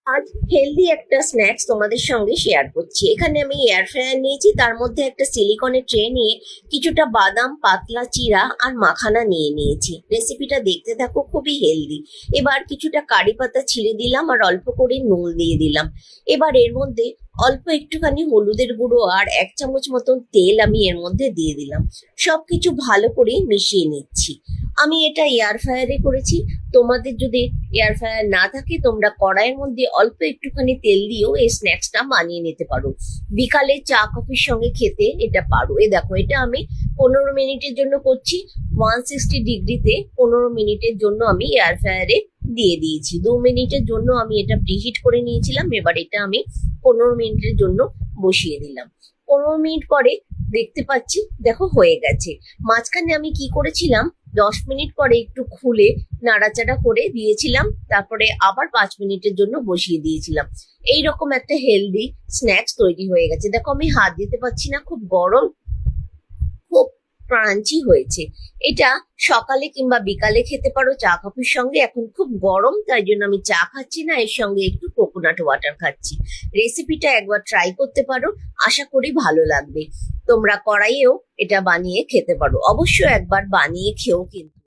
আজ হেলদি একটা স্ন্যাক্স তোমাদের সঙ্গে শেয়ার করছি। এখানে আমি এয়ার ফ্রায়ার নিয়েছি, তার মধ্যে একটা সিলিকনের ট্রে নিয়ে কিছুটা বাদাম, পাতলা চিড়া আর মাখানা নিয়ে নিয়েছি। রেসিপিটা দেখতে থাকো, খুবই হেলদি। এবার কিছুটা কারি পাতা ছিঁড়ে দিলাম আর অল্প করে নুন দিয়ে দিলাম। এবার এর মধ্যে অল্প একটুখানি হলুদের গুঁড়ো আর 1 চামচ মতন তেল আমি এর মধ্যে দিয়ে দিলাম। সবকিছু ভালো করে মিশিয়ে নিচ্ছি। আমি এটা এয়ার ফ্রায়ারে করেছি। তোমাদের যদি এয়ার ফ্রায়ার না থাকে, তোমরা কড়াইয়ের মধ্যে অল্প একটুখানি তেল দিয়েও এই স্ন্যাক্সটা বানিয়ে নিতে পারো। বিকালে চা কফির সঙ্গে খেতে এটা পারো। দেখো, এটা আমি 15 মিনিটের জন্য করছি। 160 ডিগ্রিতে 15 মিনিটের জন্য আমি এয়ার ফ্রায়ারে দিয়ে দিয়েছি। 2 মিনিটের জন্য আমি এটা প্রিহিট করে নিয়েছিলাম। এবার এটা আমি 15 মিনিটের জন্য বসিয়ে দিলাম। 15 মিনিট পরে দেখতে পাচ্ছি, দেখো হয়ে গেছে। মাঝখানে আমি কি করেছিলাম, 10 মিনিট পরে একটু খুলে নাড়াচাড়া করে দিয়েছিলাম, তারপরে আবার 5 মিনিটের জন্য বসিয়ে দিয়েছিলাম। এইরকম একটা হেলদি স্ন্যাক্স তৈরি হয়ে গেছে। দেখো, আমি হাত দিতে পারছি না, খুব গরম, খুব ক্রাঞ্চি হয়েছে। এটা সকালে কিংবা বিকালে খেতে পারো চা কফির সঙ্গে। এখন খুব গরম, তাই জন্য আমি চা খাচ্ছি না, এর সঙ্গে একটু কোকোনাট ওয়াটার খাচ্ছি। রেসিপিটা একবার ট্রাই করতে পারো, আশা করি ভালো লাগবে। তোমরা কড়াইয়েও এটা বানিয়ে খেতে পারো, অবশ্যই একবার বানিয়ে খেও কিন্তু।